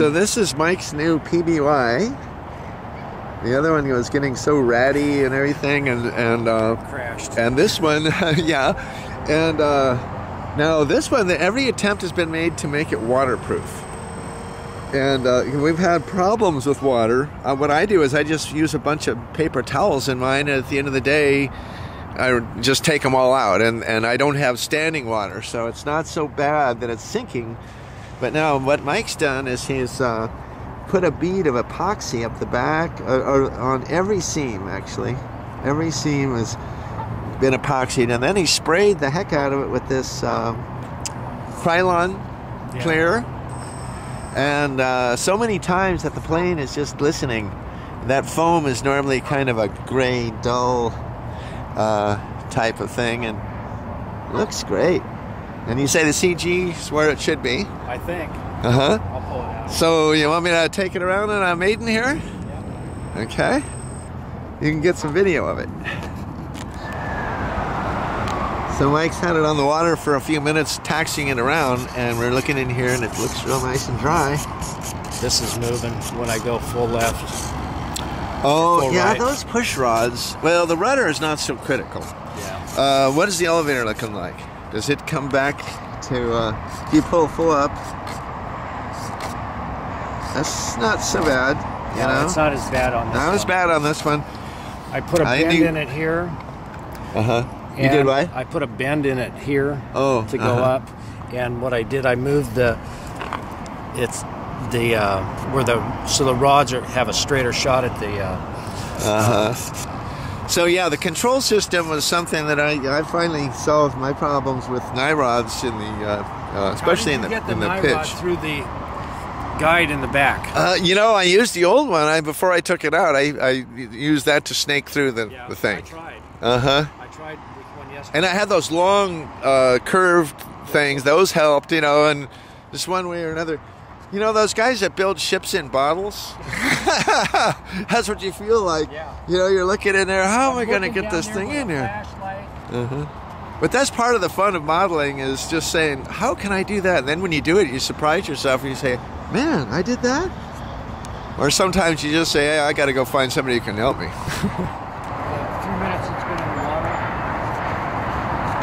So this is Mike's new PBY. The other one was getting so ratty and everything, and crashed. And this one, yeah. And now this one, every attempt has been made to make it waterproof. And we've had problems with water. What I do is I just use a bunch of paper towels in mine, and at the end of the day, I just take them all out, and I don't have standing water, so it's not so bad that it's sinking. But now what Mike's done is he's put a bead of epoxy up the back, or on every seam, actually. Every seam has been epoxied, and then he sprayed the heck out of it with this Krylon clear. And so many times that the plane is just glistening. That foam is normally kind of a gray, dull type of thing, and it looks great. And you say the CG is where it should be. I think. Uh-huh. I'll pull it out. So you want me to take it around on a maiden here? Yeah. Okay. You can get some video of it. So Mike's had it on the water for a few minutes, taxiing it around, and we're looking in here, and it looks real nice and dry. This is moving when I go full left. Oh, full yeah, right. those push rods. Well, the rudder is not so critical. Yeah. What is the elevator looking like? Does it come back to, you pull full up? That's not so bad, you know? It's not as bad on this one. Not as bad on this one. I put a bend in it here. Uh-huh. You did what? I put a bend in it here to go uh-huh. up, and what I did, I moved so the rods have a straighter shot at the. So yeah, the control system was something that I finally solved my problems with nyrods in the especially in the pitch. Through the guide in the back. You know, I used the old one. Before I took it out, I used that to snake through the thing. I tried. Uh-huh. I tried with one yesterday. And I had those long curved things. Those helped, you know, and just one way or another. You know, those guys that build ships in bottles? That's what you feel like. Yeah. You know, you're looking in there, how am I going to get this thing in here? Uh-huh. But that's part of the fun of modeling, is just saying, how can I do that? And then when you do it, you surprise yourself and you say, man, I did that? Or sometimes you just say, hey, I got to go find somebody who can help me. A few minutes it's been in the water.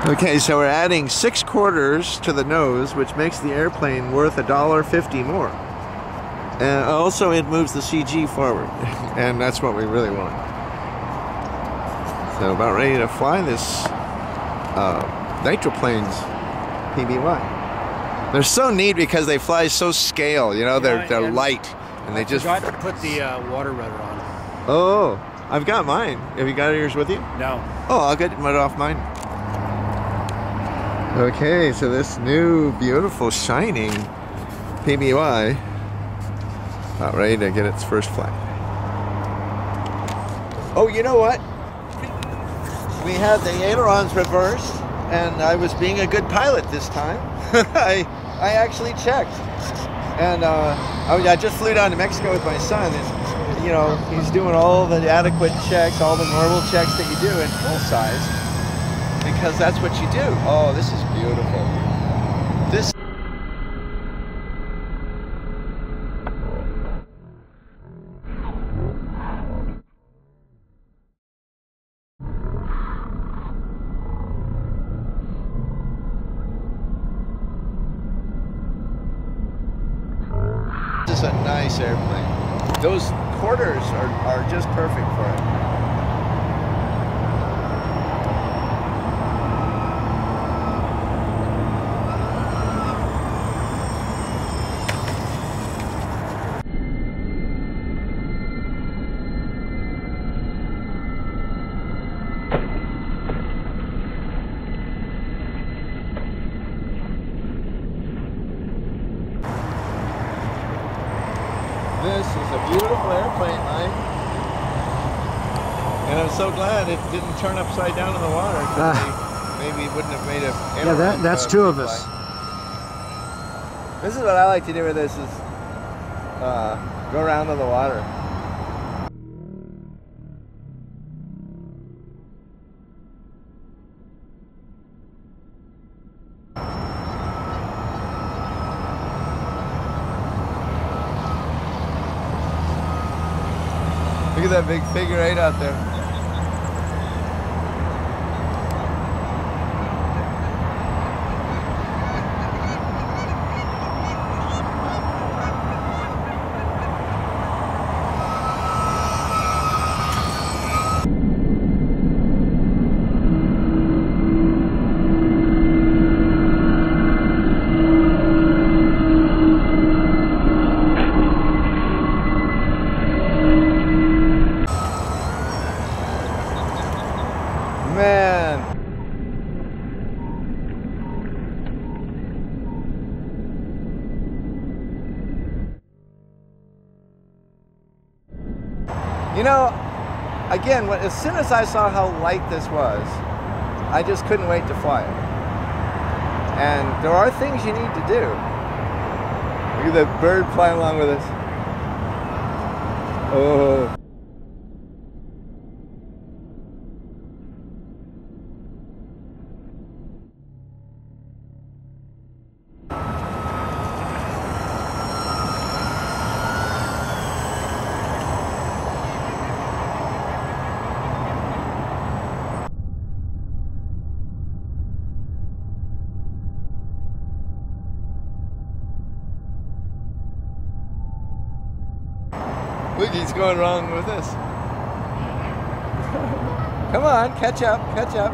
Okay, so we're adding 6 quarters to the nose, which makes the airplane worth $1.50 more. And also it moves the CG forward, and that's what we really want. So about ready to fly this Nitroplanes PBY. They're so neat because they fly so scale, you know, they're light, and they just... I forgot to put the water rudder on. Oh, I've got mine. Have you got yours with you? No. Oh, I'll get mud off mine. Okay, so this new, beautiful, shining PBY about ready to get its first flight. Oh, you know what? We had the ailerons reversed, and I was being a good pilot this time. I actually checked, and I just flew down to Mexico with my son, and you know, he's doing all the adequate checks, all the normal checks that you do in full size, because that's what you do. Oh, this is beautiful. This is a nice airplane. Those quarters are just perfect for it. This is a beautiful airplane, Mike. And I'm so glad it didn't turn upside down in the water. Maybe it wouldn't have made a... Yeah, that's 2 of us. This is what I like to do with this, is go around on the water. Look at that big figure 8 out there. Man. You know, again, as soon as I saw how light this was, I just couldn't wait to fly it. And there are things you need to do. Look at that bird flying along with us. Oh. Look, he's going wrong with this. Come on, catch up, catch up.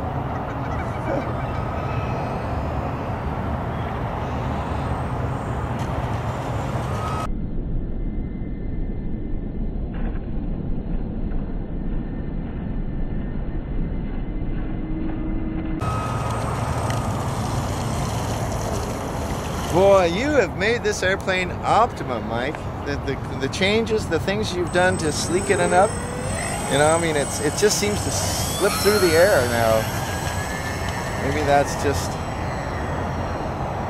Boy, you have made this airplane optimum, Mike. The changes, the things you've done to sleeken it up, you know, I mean, it just seems to slip through the air now. Maybe that's just...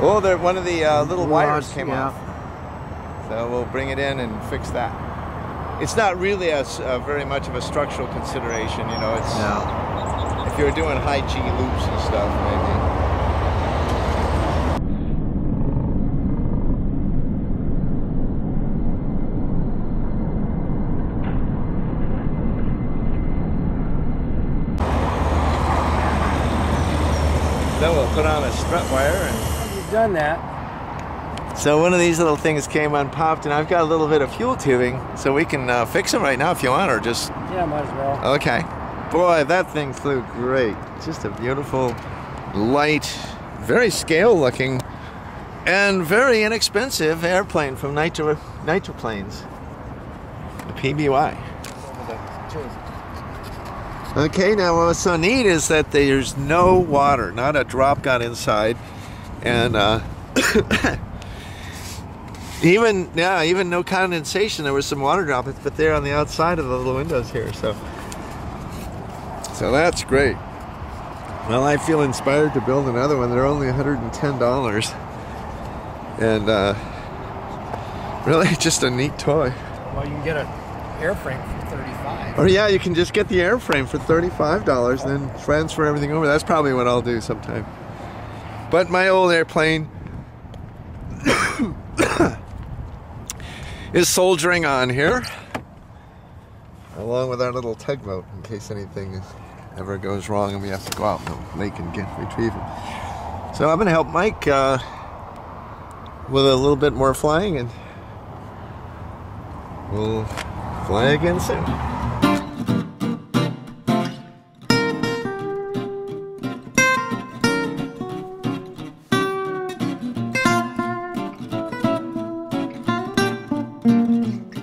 Oh, one of the little wires came off. So we'll bring it in and fix that. It's not really a very much of a structural consideration, you know. It's if you're doing high G loops and stuff, maybe. Then we'll put on a strut wire and... You've done that. So one of these little things came unpopped, and I've got a little bit of fuel tubing, so we can fix them right now if you want, or just... Yeah, might as well. Okay. Boy, that thing flew great. Just a beautiful, light, very scale looking, and very inexpensive airplane from Nitroplanes, the PBY. Okay, now what's so neat is that there's no water, not a drop got inside, and even no condensation. There was some water droplets, but they're on the outside of the little windows here, so that's great. Well, I feel inspired to build another one. They're only $110, and really just a neat toy. Well, you can get an airframe for $35. Or yeah, you can just get the airframe for $35 and then transfer everything over. That's probably what I'll do sometime. But my old airplane is soldiering on here, along with our little tugboat, in case anything ever goes wrong and we have to go out in the lake and retrieve it. So I'm going to help Mike with a little bit more flying, and we'll fly again soon.